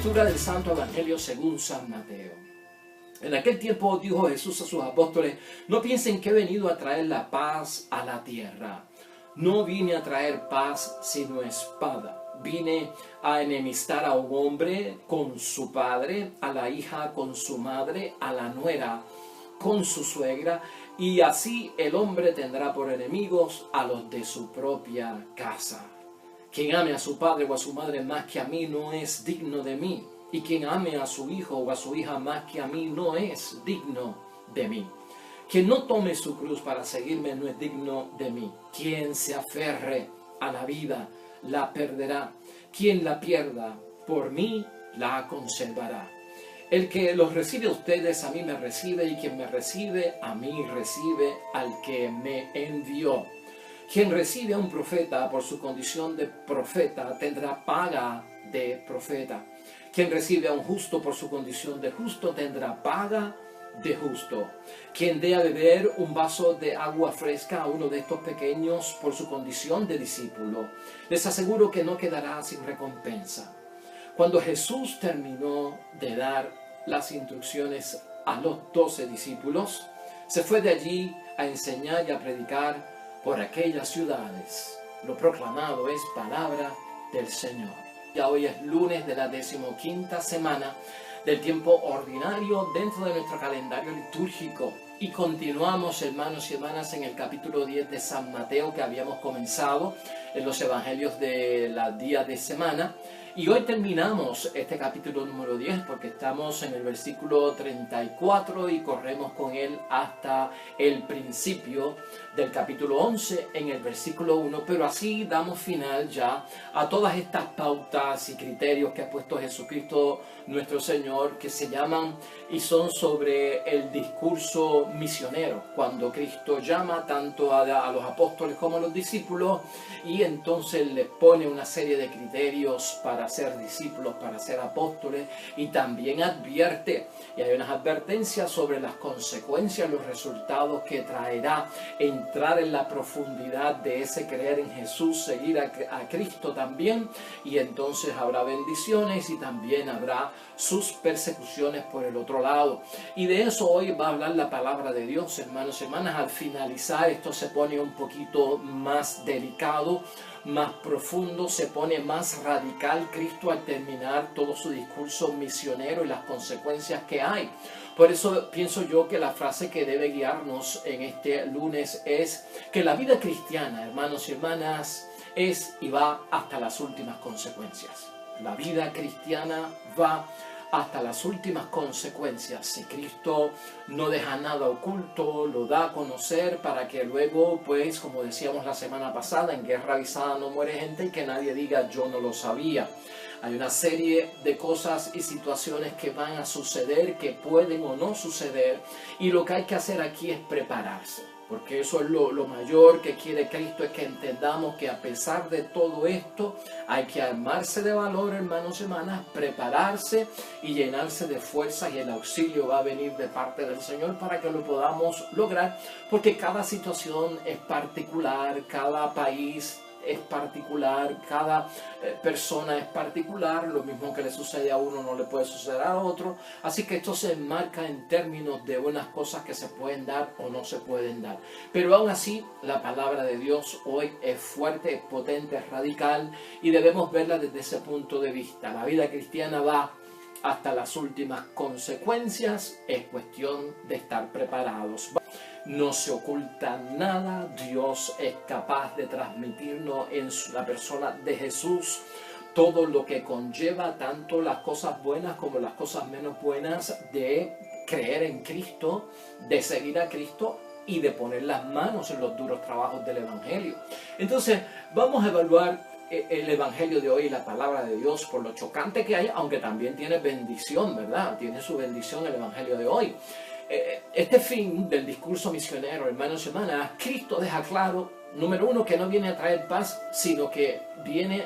Lectura del Santo Evangelio según San Mateo. En aquel tiempo dijo Jesús a sus apóstoles: no piensen que he venido a traer la paz a la tierra. No vine a traer paz sino espada. Vine a enemistar a un hombre con su padre, a la hija con su madre, a la nuera con su suegra, y así el hombre tendrá por enemigos a los de su propia casa. Quien ame a su padre o a su madre más que a mí no es digno de mí, y quien ame a su hijo o a su hija más que a mí no es digno de mí. Quien no tome su cruz para seguirme no es digno de mí. Quien se aferre a la vida la perderá. Quien la pierda por mí la conservará. El que los recibe a ustedes, a mí me recibe, y quien me recibe, a mí recibe al que me envió. Quien recibe a un profeta por su condición de profeta tendrá paga de profeta. Quien recibe a un justo por su condición de justo tendrá paga de justo. Quien dé a beber un vaso de agua fresca a uno de estos pequeños por su condición de discípulo, les aseguro que no quedará sin recompensa. Cuando Jesús terminó de dar las instrucciones a los 12 discípulos, se fue de allí a enseñar y a predicar por aquellas ciudades. Lo proclamado es palabra del Señor. Ya hoy es lunes de la 15ª semana del tiempo ordinario dentro de nuestro calendario litúrgico. Y continuamos, hermanos y hermanas, en el capítulo 10 de San Mateo que habíamos comenzado en los evangelios de la día de semana. Y hoy terminamos este capítulo número 10 porque estamos en el versículo 34 y corremos con él hasta el principio del capítulo 11 en el versículo 1. Pero así damos final ya a todas estas pautas y criterios que ha puesto Jesucristo nuestro Señor, que se llaman y son sobre el discurso misionero, cuando Cristo llama tanto a los apóstoles como a los discípulos y entonces les pone una serie de criterios para ser discípulos, para ser apóstoles, y también advierte, y hay unas advertencias sobre las consecuencias, los resultados que traerá entrar en la profundidad de ese creer en Jesús, seguir a Cristo también, y entonces habrá bendiciones y también habrá sus persecuciones por el otro lado. Y de eso hoy va a hablar la palabra de Dios, hermanos y hermanas. Al finalizar esto se pone un poquito más delicado, más profundo, se pone más radical Cristo al terminar todo su discurso misionero y las consecuencias que hay. Por eso pienso yo que la frase que debe guiarnos en este lunes es que la vida cristiana, hermanos y hermanas, es y va hasta las últimas consecuencias. La vida cristiana va hasta las últimas consecuencias. Si Cristo no deja nada oculto, lo da a conocer para que luego, pues, como decíamos la semana pasada, en guerra avisada no muere gente, y que nadie diga yo no lo sabía. Hay una serie de cosas y situaciones que van a suceder, que pueden o no suceder, y lo que hay que hacer aquí es prepararse. Porque eso es lo mayor que quiere Cristo, es que entendamos que a pesar de todo esto hay que armarse de valor, hermanos y hermanas, prepararse y llenarse de fuerzas, y el auxilio va a venir de parte del Señor para que lo podamos lograr, porque cada situación es particular, cada país es particular, cada persona es particular, lo mismo que le sucede a uno no le puede suceder a otro, así que esto se enmarca en términos de unas cosas que se pueden dar o no se pueden dar. Pero aún así, la palabra de Dios hoy es fuerte, es potente, es radical, y debemos verla desde ese punto de vista. La vida cristiana va hasta las últimas consecuencias, es cuestión de estar preparados. No se oculta nada, Dios es capaz de transmitirnos en la persona de Jesús todo lo que conlleva, tanto las cosas buenas como las cosas menos buenas, de creer en Cristo, de seguir a Cristo y de poner las manos en los duros trabajos del Evangelio. Entonces, vamos a evaluar el Evangelio de hoy y la palabra de Dios por lo chocante que hay, aunque también tiene bendición, ¿verdad? Tiene su bendición el Evangelio de hoy. Este fin del discurso misionero, hermanos y hermanas, Cristo deja claro, número uno, que no viene a traer paz, sino que viene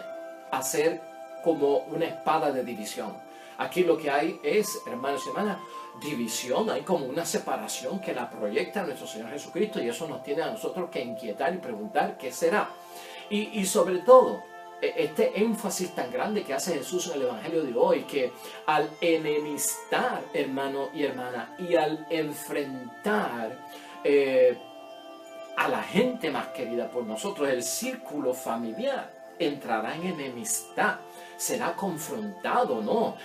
a ser como una espada de división. Aquí lo que hay es, hermanos y hermanas, división, hay como una separación que la proyecta nuestro Señor Jesucristo, y eso nos tiene a nosotros que inquietar y preguntar qué será. Y sobre todo, este énfasis tan grande que hace Jesús en el Evangelio de hoy, que al enemistar, hermano y hermana, y al enfrentar a la gente más querida por nosotros, el círculo familiar entrará en enemistad, será confrontado, ¿no?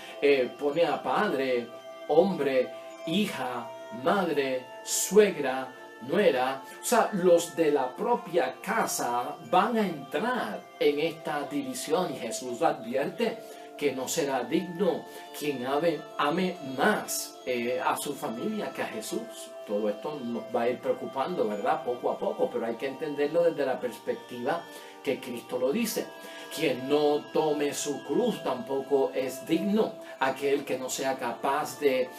Pone a padre, hombre, hija, madre, suegra, nuera, o sea, los de la propia casa van a entrar en esta división, y Jesús advierte que no será digno quien ame más a su familia que a Jesús. Todo esto nos va a ir preocupando, ¿verdad? Poco a poco, pero hay que entenderlo desde la perspectiva que Cristo lo dice. Quien no tome su cruz tampoco es digno. Aquel que no sea capaz de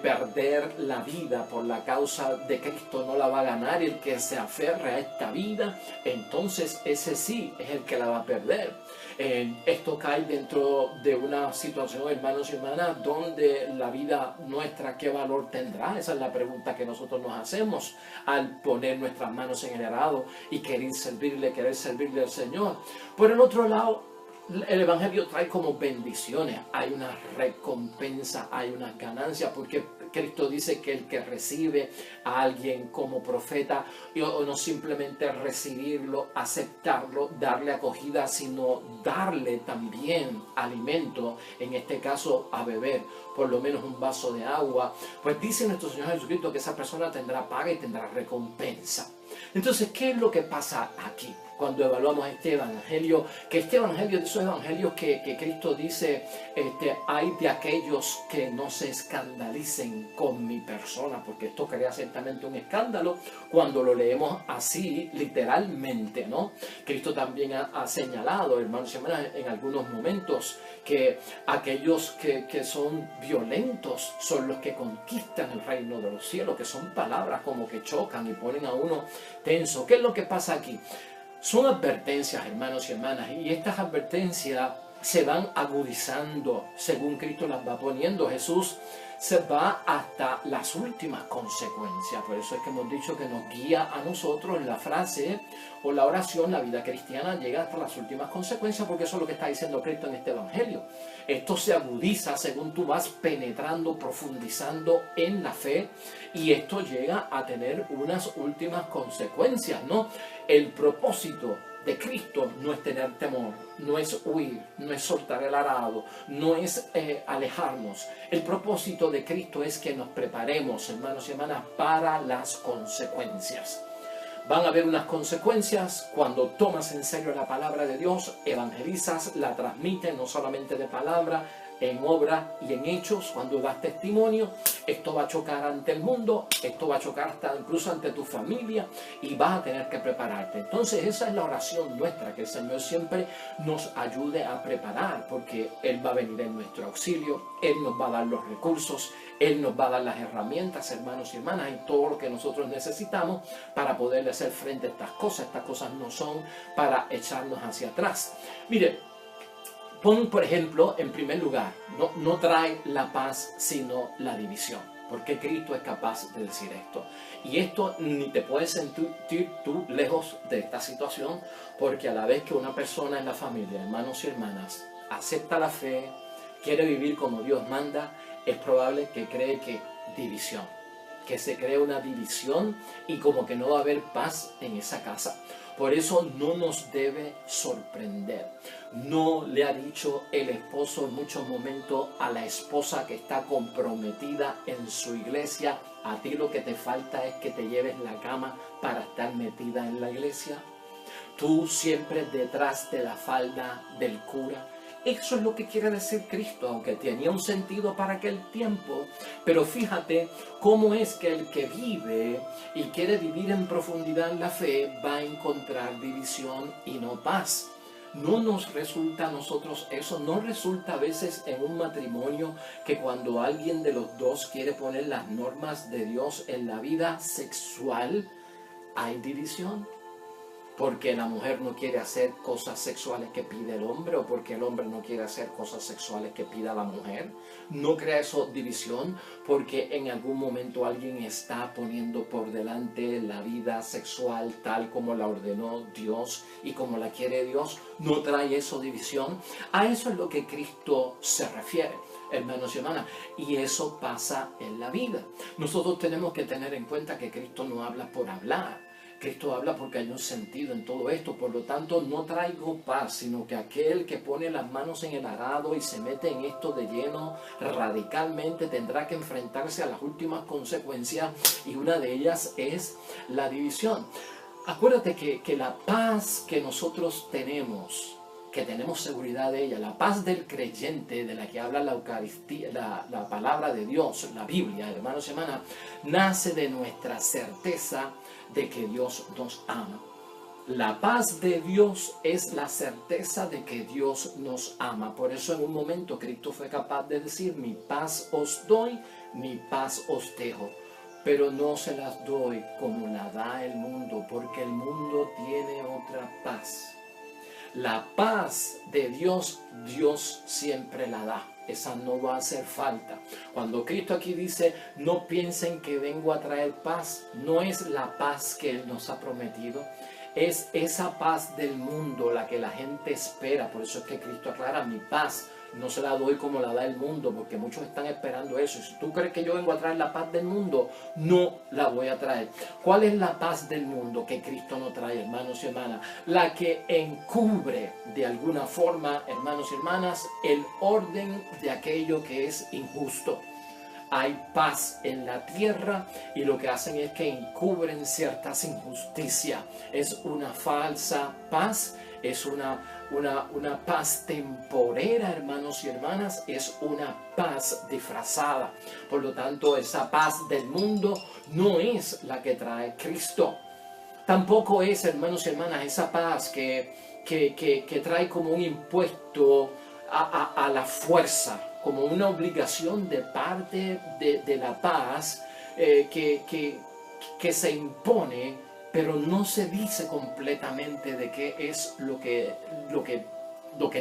perder la vida por la causa de Cristo no la va a ganar. Y el que se aferre a esta vida, entonces ese sí es el que la va a perder. Esto cae dentro de una situación, hermanos y hermanas, donde la vida nuestra, ¿qué valor tendrá? Esa es la pregunta que nosotros nos hacemos al poner nuestras manos en el arado y querer servirle al Señor. Por el otro lado, el Evangelio trae como bendiciones, hay una recompensa, hay una ganancia, porque Cristo dice que el que recibe a alguien como profeta, o no simplemente recibirlo, aceptarlo, darle acogida, sino darle también alimento, en este caso a beber, por lo menos un vaso de agua, pues dice nuestro Señor Jesucristo que esa persona tendrá paga y tendrá recompensa. Entonces, ¿qué es lo que pasa aquí? Cuando evaluamos este evangelio, que este evangelio, de esos evangelios que Cristo dice, hay de aquellos que no se escandalicen con mi persona, porque esto crea ciertamente un escándalo cuando lo leemos así literalmente, ¿no? Cristo también ha señalado, hermanos y hermanas, en algunos momentos, que aquellos que son violentos son los que conquistan el reino de los cielos, que son palabras como que chocan y ponen a uno tenso. ¿Qué es lo que pasa aquí? Son advertencias, hermanos y hermanas, y estas advertencias se van agudizando según Cristo las va poniendo. Jesús se va hasta las últimas consecuencias. Por eso es que hemos dicho que nos guía a nosotros en la frase o la oración. La vida cristiana llega hasta las últimas consecuencias, porque eso es lo que está diciendo Cristo en este evangelio. Esto se agudiza según tú vas penetrando, profundizando en la fe, y esto llega a tener unas últimas consecuencias, ¿no? El propósito de Cristo no es tener temor, no es huir, no es soltar el arado, no es alejarnos. El propósito de Cristo es que nos preparemos, hermanos y hermanas, para las consecuencias. Van a haber unas consecuencias cuando tomas en serio la palabra de Dios, evangelizas, la transmites, no solamente de palabra, en obra y en hechos. Cuando das testimonio, esto va a chocar ante el mundo, esto va a chocar hasta incluso ante tu familia, y vas a tener que prepararte. Entonces esa es la oración nuestra, que el Señor siempre nos ayude a preparar, porque Él va a venir en nuestro auxilio, Él nos va a dar los recursos, Él nos va a dar las herramientas, hermanos y hermanas, y todo lo que nosotros necesitamos para poder hacer frente a estas cosas. Estas cosas no son para echarnos hacia atrás. Mire, pon, por ejemplo, en primer lugar, no trae la paz sino la división, porque Cristo es capaz de decir esto. Y esto ni te puedes sentir tú lejos de esta situación, porque a la vez que una persona en la familia, hermanos y hermanas, acepta la fe, quiere vivir como Dios manda, es probable que cree que división, que se cree una división y como que no va a haber paz en esa casa. Por eso no nos debe sorprender. No le ha dicho el esposo en muchos momentos a la esposa que está comprometida en su iglesia: a ti lo que te falta es que te lleves la cama para estar metida en la iglesia. Tú siempre detrás de la falda del cura. Eso es lo que quiere decir Cristo, aunque tenía un sentido para aquel tiempo. Pero fíjate cómo es que el que vive y quiere vivir en profundidad en la fe va a encontrar división y no paz. No nos resulta a nosotros eso, no resulta a veces en un matrimonio que cuando alguien de los dos quiere poner las normas de Dios en la vida sexual, hay división. porque la mujer no quiere hacer cosas sexuales que pide el hombre o porque el hombre no quiere hacer cosas sexuales que pida la mujer. No crea eso división porque en algún momento alguien está poniendo por delante la vida sexual tal como la ordenó Dios y como la quiere Dios. No trae eso división. A eso es lo que Cristo se refiere, hermanos y hermanas, y eso pasa en la vida. Nosotros tenemos que tener en cuenta que Cristo no habla por hablar. Cristo habla porque hay un sentido en todo esto. Por lo tanto, no traigo paz, sino que aquel que pone las manos en el arado y se mete en esto de lleno radicalmente tendrá que enfrentarse a las últimas consecuencias, y una de ellas es la división. Acuérdate que la paz que nosotros tenemos, que tenemos seguridad de ella, la paz del creyente de la que habla la Eucaristía, la palabra de Dios, la Biblia, hermanos y hermanas, nace de nuestra certeza de que Dios nos ama. La paz de Dios es la certeza de que Dios nos ama. Por eso en un momento Cristo fue capaz de decir: mi paz os doy, mi paz os dejo. Pero no se las doy como la da el mundo, porque el mundo tiene otra paz. La paz de Dios, Dios siempre la da. Esa no va a hacer falta. Cuando Cristo aquí dice: no piensen que vengo a traer paz, no es la paz que Él nos ha prometido. Es esa paz del mundo la que la gente espera. Por eso es que Cristo aclara: mi paz no se la doy como la da el mundo, porque muchos están esperando eso. Si tú crees que yo vengo a traer la paz del mundo, no la voy a traer. ¿Cuál es la paz del mundo que Cristo no trae, hermanos y hermanas? La que encubre de alguna forma, hermanos y hermanas, el orden de aquello que es injusto. Hay paz en la tierra y lo que hacen es que encubren ciertas injusticias. Es una falsa paz, es una paz temporera, hermanos y hermanas, es una paz disfrazada. Por lo tanto, esa paz del mundo no es la que trae Cristo. Tampoco es, hermanos y hermanas, esa paz que trae como un impuesto a la fuerza, como una obligación de parte de la paz que se impone, pero no se dice completamente de qué es lo que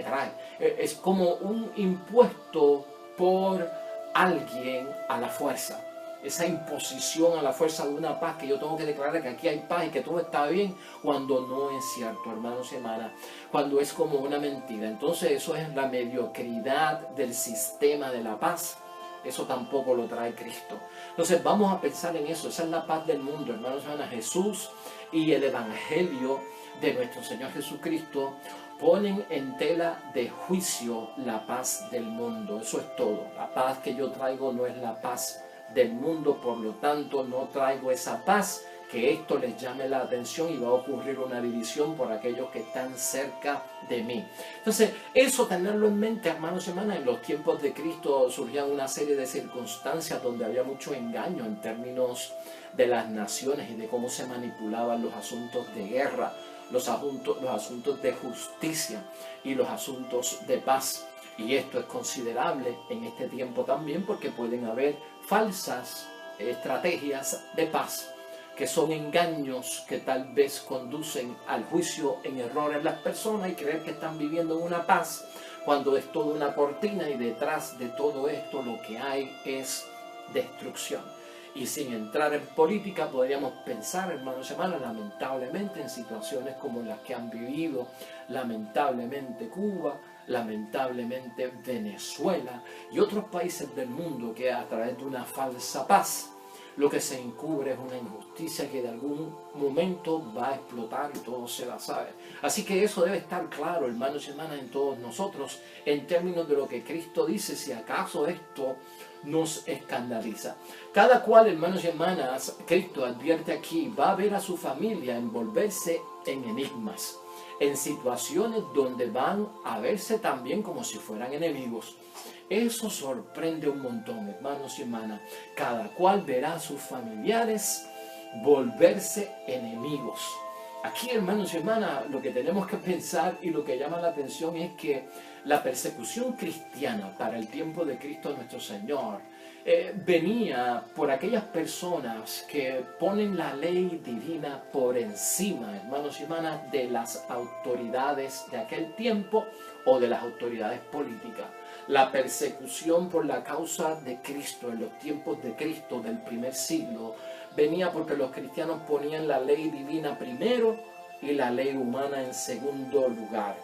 trae. Es como un impuesto por alguien a la fuerza. Esa imposición a la fuerza de una paz que yo tengo que declarar que aquí hay paz y que todo está bien, cuando no es cierto, hermanos y hermanas, cuando es como una mentira. Entonces eso es la mediocridad del sistema de la paz. Eso tampoco lo trae Cristo. Entonces vamos a pensar en eso. Esa es la paz del mundo, hermanos y hermanas. Jesús y el Evangelio de nuestro Señor Jesucristo ponen en tela de juicio la paz del mundo. Eso es todo. La paz que yo traigo no es la paz del mundo, por lo tanto no traigo esa paz, que esto les llame la atención y va a ocurrir una división por aquellos que están cerca de mí. Entonces, eso tenerlo en mente, hermanos y hermanas. En los tiempos de Cristo surgían una serie de circunstancias donde había mucho engaño en términos de las naciones y de cómo se manipulaban los asuntos de guerra, los asuntos de justicia y los asuntos de paz. Y esto es considerable en este tiempo también, porque pueden haber falsas estrategias de paz, que son engaños que tal vez conducen al juicio en error en las personas y creer que están viviendo en una paz, cuando es toda una cortina y detrás de todo esto lo que hay es destrucción. Y sin entrar en política, podríamos pensar, hermanos y hermanas, lamentablemente en situaciones como las que han vivido, lamentablemente Cuba, lamentablemente Venezuela y otros países del mundo, que a través de una falsa paz lo que se encubre es una injusticia que de algún momento va a explotar y todo se la sabe. Así que eso debe estar claro, hermanos y hermanas, en todos nosotros, en términos de lo que Cristo dice, si acaso esto nos escandaliza. Cada cual, hermanos y hermanas, Cristo advierte aquí, va a ver a su familia envolverse en enigmas, en situaciones donde van a verse también como si fueran enemigos. Eso sorprende un montón, hermanos y hermanas. Cada cual verá a sus familiares volverse enemigos. Aquí, hermanos y hermanas, lo que tenemos que pensar y lo que llama la atención es que la persecución cristiana para el tiempo de Cristo nuestro Señor venía por aquellas personas que ponen la ley divina por encima, hermanos y hermanas, de las autoridades de aquel tiempo o de las autoridades políticas. La persecución por la causa de Cristo en los tiempos de Cristo del primer siglo venía porque los cristianos ponían la ley divina primero y la ley humana en segundo lugar.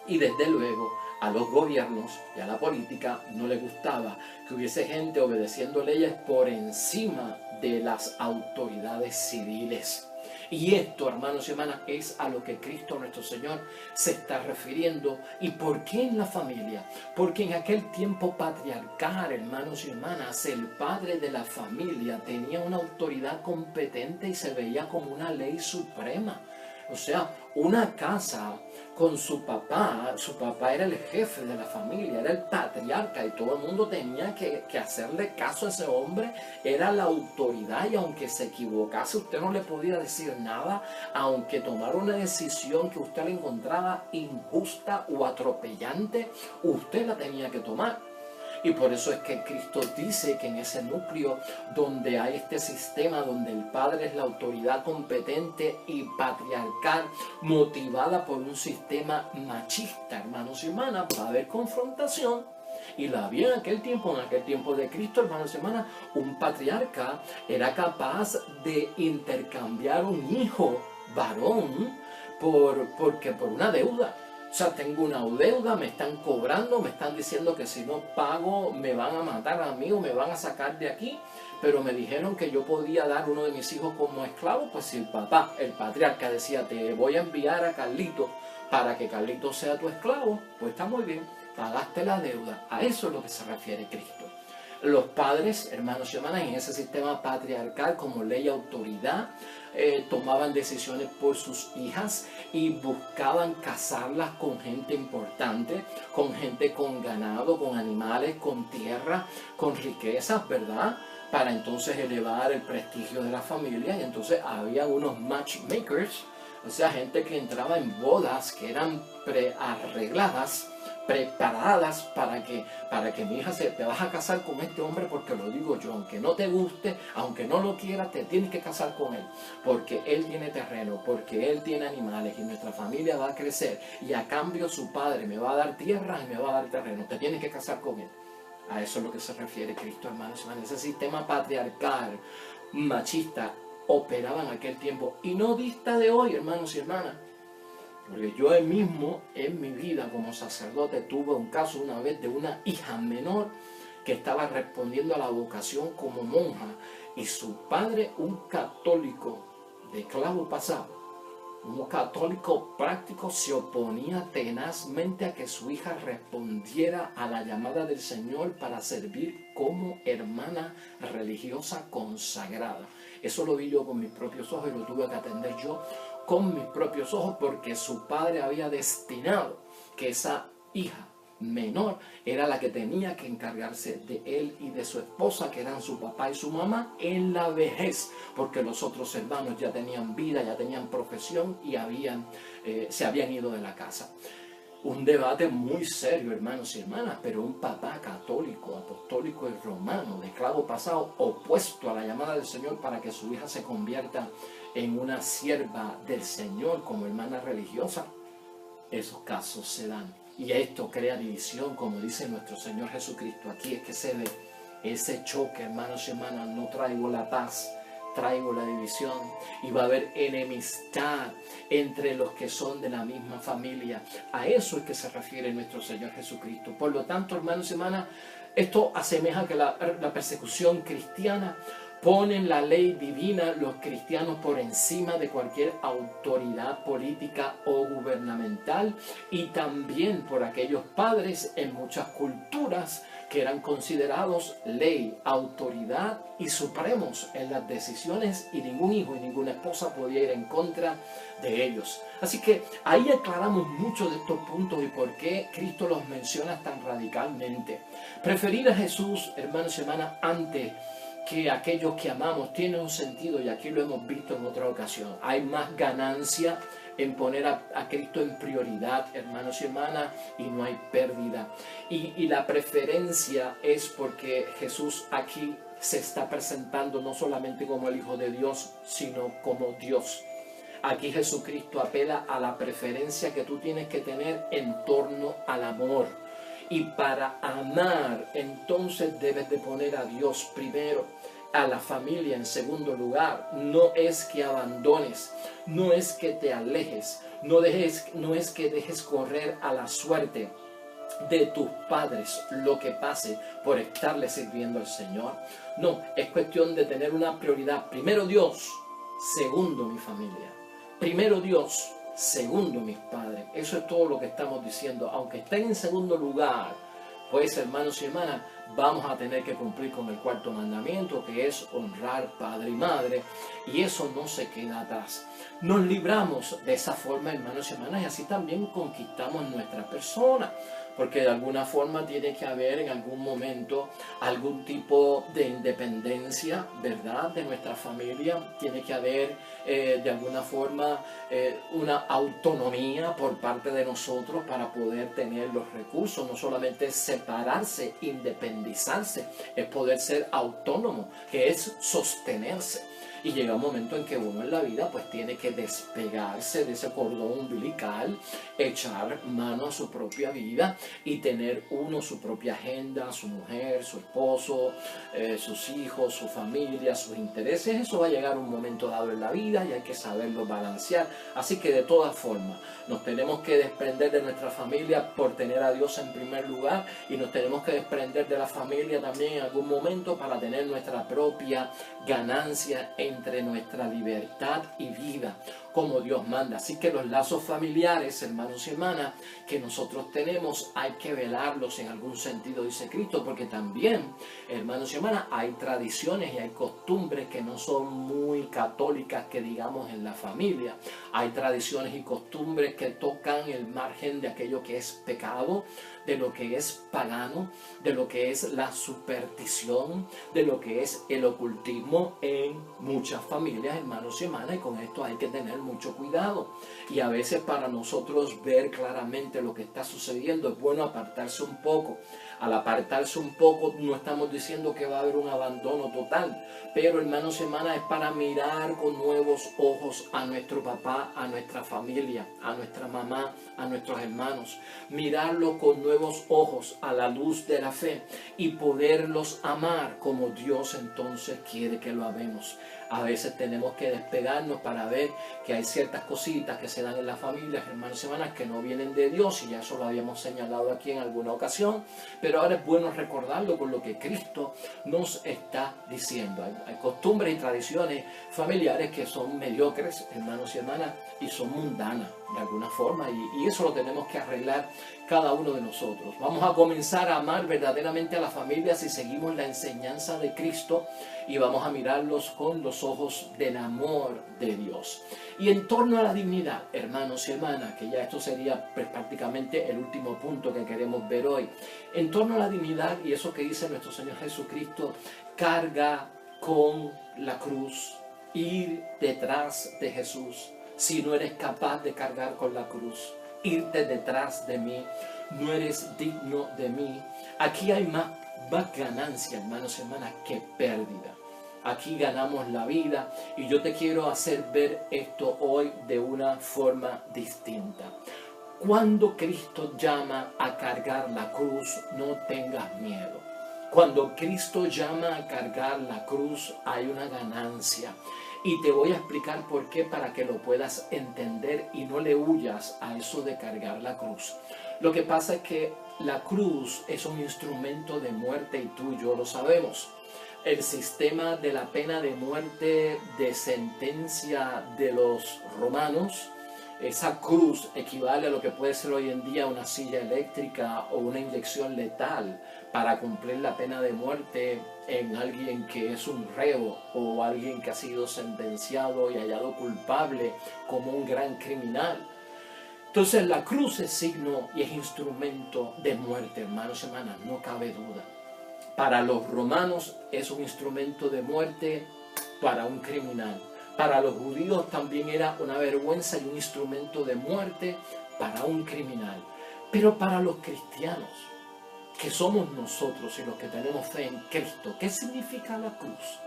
Y desde luego a los gobiernos y a la política no les gustaba que hubiese gente obedeciendo leyes por encima de las autoridades civiles. Y esto, hermanos y hermanas, es a lo que Cristo nuestro Señor se está refiriendo. ¿Y por qué en la familia? Porque en aquel tiempo patriarcal, hermanos y hermanas, el padre de la familia tenía una autoridad competente y se veía como una ley suprema. O sea, una casa con su papá era el jefe de la familia, era el patriarca y todo el mundo tenía que hacerle caso a ese hombre, era la autoridad y aunque se equivocase usted no le podía decir nada, aunque tomara una decisión que usted le encontraba injusta o atropellante, usted la tenía que tomar. Y por eso es que Cristo dice que en ese núcleo donde hay este sistema, donde el padre es la autoridad competente y patriarcal, motivada por un sistema machista, hermanos y hermanas, va a haber confrontación. Y la había en aquel tiempo de Cristo, hermanos y hermanas, un patriarca era capaz de intercambiar un hijo varón por una deuda. O sea, tengo una deuda, me están cobrando, me están diciendo que si no pago me van a matar a mí o me van a sacar de aquí. Pero me dijeron que yo podía dar uno de mis hijos como esclavo. Pues si el papá, el patriarca decía, te voy a enviar a Carlito para que Carlito sea tu esclavo, pues está muy bien, pagaste la deuda. A eso es lo que se refiere Cristo. Los padres, hermanos y hermanas, en ese sistema patriarcal como ley y autoridad, tomaban decisiones por sus hijas y buscaban casarlas con gente importante, con gente con ganado, con animales, con tierra, con riquezas, ¿verdad? Para entonces elevar el prestigio de la familia. Y entonces había unos matchmakers, o sea, gente que entraba en bodas que eran prearregladas, preparadas para que mi hija te vas a casar con este hombre porque lo digo yo, aunque no te guste, aunque no lo quieras, te tienes que casar con él, porque él tiene terreno, porque él tiene animales y nuestra familia va a crecer y a cambio su padre me va a dar tierras y me va a dar terreno, te tienes que casar con él. A eso es lo que se refiere Cristo, hermanos. Ese sistema patriarcal, machista, operaba en aquel tiempo y no dista de hoy, hermanos y hermanas. Porque yo mismo en mi vida como sacerdote tuve un caso una vez de una hija menor que estaba respondiendo a la vocación como monja y su padre, un católico de clavo pasado, un católico práctico, se oponía tenazmente a que su hija respondiera a la llamada del Señor para servir como hermana religiosa consagrada. Eso lo vi yo con mis propios ojos y lo tuve que atender yo con mis propios ojos porque su padre había destinado que esa hija menor era la que tenía que encargarse de él y de su esposa, que eran su papá y su mamá, en la vejez, porque los otros hermanos ya tenían vida, ya tenían profesión y se habían ido de la casa. Un debate muy serio, hermanos y hermanas, pero un papá católico, apostólico y romano, de clavo pasado, opuesto a la llamada del Señor para que su hija se convierta en una sierva del Señor como hermana religiosa. Esos casos se dan. Y esto crea división, como dice nuestro Señor Jesucristo. Aquí es que se ve ese choque, hermanos y hermanas. No traigo la paz, traigo la división. Y va a haber enemistad entre los que son de la misma familia. A eso es que se refiere nuestro Señor Jesucristo. Por lo tanto, hermanos y hermanas, esto asemeja que la persecución cristiana ponen la ley divina los cristianos por encima de cualquier autoridad política o gubernamental y también por aquellos padres en muchas culturas que eran considerados ley, autoridad y supremos en las decisiones y ningún hijo y ninguna esposa podía ir en contra de ellos. Así que ahí aclaramos muchos de estos puntos y por qué Cristo los menciona tan radicalmente. Preferir a Jesús, hermanos y hermanas, antes que aquellos que amamos tiene un sentido y aquí lo hemos visto en otra ocasión. Hay más ganancia en poner a Cristo en prioridad, hermanos y hermanas, y no hay pérdida. Y la preferencia es porque Jesús aquí se está presentando no solamente como el Hijo de Dios, sino como Dios. Aquí Jesucristo apela a la preferencia que tú tienes que tener en torno al amor. Y para amar, entonces debes de poner a Dios primero, a la familia en segundo lugar. No es que abandones, no es que te alejes, no es que dejes correr a la suerte de tus padres lo que pase por estarle sirviendo al Señor. No, es cuestión de tener una prioridad. Primero Dios, segundo mi familia. Primero Dios, segundo mis padres. Eso es todo lo que estamos diciendo. Aunque estén en segundo lugar, pues hermanos y hermanas, vamos a tener que cumplir con el cuarto mandamiento, que es honrar padre y madre, y eso no se queda atrás. Nos libramos de esa forma, hermanos y hermanas, y así también conquistamos nuestra persona, porque de alguna forma tiene que haber en algún momento algún tipo de independencia, ¿verdad?, de nuestra familia. Tiene que haber de alguna forma una autonomía por parte de nosotros para poder tener los recursos. No solamente separarse, independizarse, es poder ser autónomo, que es sostenerse. Y llega un momento en que uno en la vida pues tiene que despegarse de ese cordón umbilical, echar mano a su propia vida y tener uno su propia agenda, su mujer, su esposo, sus hijos, su familia, sus intereses. Eso va a llegar un momento dado en la vida y hay que saberlo balancear. Así que de todas formas nos tenemos que desprender de nuestra familia por tener a Dios en primer lugar, y nos tenemos que desprender de la familia también en algún momento para tener nuestra propia ganancia entre nuestra libertad y vida, como Dios manda. Así que los lazos familiares, hermanos y hermanas, que nosotros tenemos, hay que velarlos en algún sentido, dice Cristo, porque también, hermanos y hermanas, hay tradiciones y hay costumbres que no son muy católicas, que digamos, en la familia. Hay tradiciones y costumbres que tocan el margen de aquello que es pecado, de lo que es pagano, de lo que es la superstición, de lo que es el ocultismo en muchas familias, hermanos y hermanas, y con esto hay que tener mucho cuidado. Y a veces para nosotros ver claramente lo que está sucediendo es bueno apartarse un poco. Al apartarse un poco no estamos diciendo que va a haber un abandono total, pero hermanos y hermanas, es para mirar con nuevos ojos a nuestro papá, a nuestra familia, a nuestra mamá, a nuestros hermanos, mirarlo con nuevos ojos a la luz de la fe y poderlos amar como Dios entonces quiere que lo amemos. A veces tenemos que despegarnos para ver que hay ciertas cositas que se dan en las familias, hermanos y hermanas, que no vienen de Dios, y ya eso lo habíamos señalado aquí en alguna ocasión, pero ahora es bueno recordarlo con lo que Cristo nos está diciendo. Hay costumbres y tradiciones familiares que son mediocres, hermanos y hermanas, y son mundanas de alguna forma, y eso lo tenemos que arreglar cada uno de nosotros. Vamos a comenzar a amar verdaderamente a la familia si seguimos la enseñanza de Cristo, y vamos a mirarlos con los ojos del amor de Dios. Y en torno a la dignidad, hermanos y hermanas, que ya esto sería pues, prácticamente el último punto que queremos ver hoy. En torno a la dignidad, y eso que dice nuestro Señor Jesucristo, carga con la cruz, ir detrás de Jesús. Si no eres capaz de cargar con la cruz, irte detrás de mí, no eres digno de mí. Aquí hay más ganancia, hermanos y hermanas, que pérdida. Aquí ganamos la vida, y yo te quiero hacer ver esto hoy de una forma distinta. Cuando Cristo llama a cargar la cruz, no tengas miedo. Cuando Cristo llama a cargar la cruz, hay una ganancia. Y te voy a explicar por qué, para que lo puedas entender y no le huyas a eso de cargar la cruz. Lo que pasa es que la cruz es un instrumento de muerte, y tú y yo lo sabemos. El sistema de la pena de muerte, de sentencia de los romanos, esa cruz equivale a lo que puede ser hoy en día una silla eléctrica o una inyección letal para cumplir la pena de muerte en alguien que es un reo o alguien que ha sido sentenciado y hallado culpable como un gran criminal. Entonces la cruz es signo y es instrumento de muerte, hermanos y hermanas, no cabe duda. Para los romanos es un instrumento de muerte para un criminal. Para los judíos también era una vergüenza y un instrumento de muerte para un criminal. Pero para los cristianos, que somos nosotros y los que tenemos fe en Cristo, ¿qué significa la cruz?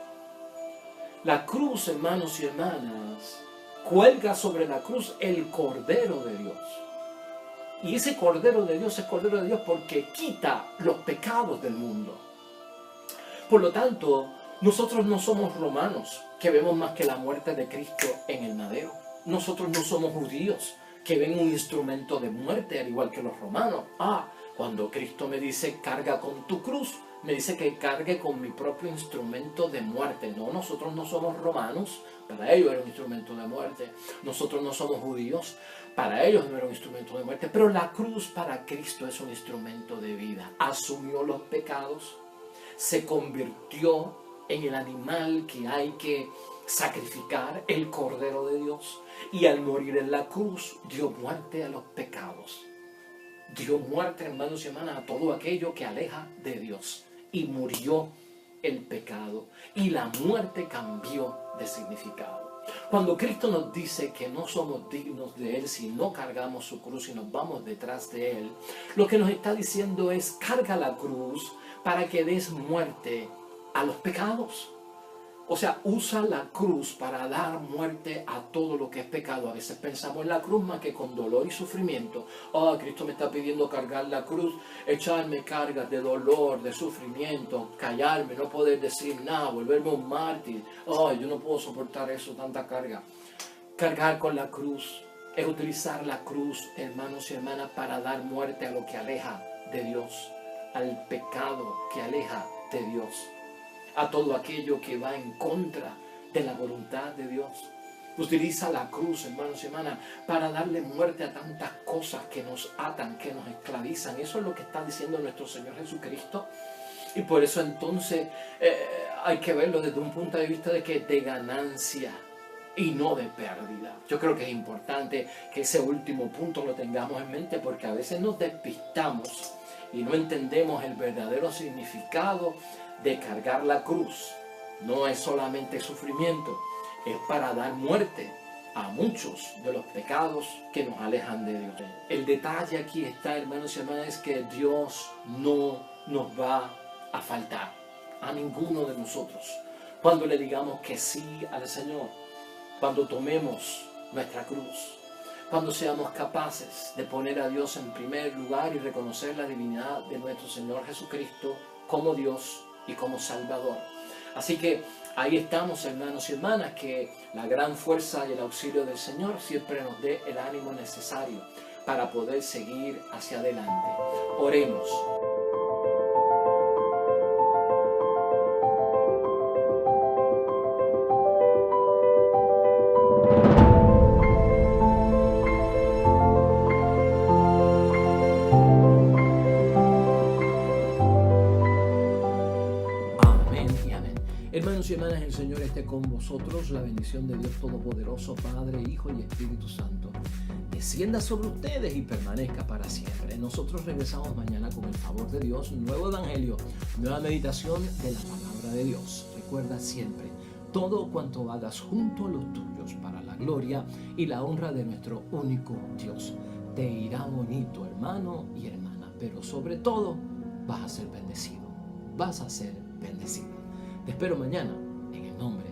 La cruz, hermanos y hermanas, cuelga sobre la cruz el Cordero de Dios. Y ese Cordero de Dios es Cordero de Dios porque quita los pecados del mundo. Por lo tanto, nosotros no somos romanos, que vemos más que la muerte de Cristo en el madero. Nosotros no somos judíos, que ven un instrumento de muerte, al igual que los romanos. Cuando Cristo me dice, carga con tu cruz, me dice que cargue con mi propio instrumento de muerte. No, nosotros no somos romanos, para ellos era un instrumento de muerte. Nosotros no somos judíos, para ellos no era un instrumento de muerte. Pero la cruz para Cristo es un instrumento de vida. Asumió los pecados, se convirtió en el animal que hay que sacrificar, el Cordero de Dios. Y al morir en la cruz, dio muerte a los pecados. Dio muerte, hermanos y hermanas, a todo aquello que aleja de Dios. Y murió el pecado. Y la muerte cambió de significado. Cuando Cristo nos dice que no somos dignos de Él si no cargamos su cruz y nos vamos detrás de Él, lo que nos está diciendo es, carga la cruz para que des muerte a los pecados. O sea, usa la cruz para dar muerte a todo lo que es pecado. A veces pensamos en la cruz más que con dolor y sufrimiento. Cristo me está pidiendo cargar la cruz, echarme cargas de dolor, de sufrimiento, callarme, no poder decir nada, volverme un mártir. Yo no puedo soportar eso, tanta carga. Cargar con la cruz es utilizar la cruz, hermanos y hermanas, para dar muerte a lo que aleja de Dios, al pecado que aleja de Dios, a todo aquello que va en contra de la voluntad de Dios. Utiliza la cruz, hermanos y hermanas, para darle muerte a tantas cosas que nos atan, que nos esclavizan. Eso es lo que está diciendo nuestro Señor Jesucristo. Y por eso entonces hay que verlo desde un punto de vista de ganancia y no de pérdida. Yo creo que es importante que ese último punto lo tengamos en mente, porque a veces nos despistamos y no entendemos el verdadero significado de cargar la cruz. No es solamente sufrimiento, es para dar muerte a muchos de los pecados que nos alejan de Dios. El detalle aquí está, hermanos y hermanas, es que Dios no nos va a faltar a ninguno de nosotros cuando le digamos que sí al Señor, cuando tomemos nuestra cruz, cuando seamos capaces de poner a Dios en primer lugar y reconocer la divinidad de nuestro Señor Jesucristo como Dios y como Salvador. Así que ahí estamos, hermanos y hermanas, que la gran fuerza y el auxilio del Señor siempre nos dé el ánimo necesario para poder seguir hacia adelante. Oremos. Hermanos y hermanas, el Señor esté con vosotros. La bendición de Dios Todopoderoso, Padre, Hijo y Espíritu Santo, descienda sobre ustedes y permanezca para siempre. Nosotros regresamos mañana con el favor de Dios, nuevo evangelio, nueva meditación de la palabra de Dios. Recuerda siempre, todo cuanto hagas junto a los tuyos para la gloria y la honra de nuestro único Dios. Te irá bonito, hermano y hermana, pero sobre todo vas a ser bendecido. Vas a ser bendecido. Te espero mañana en el nombre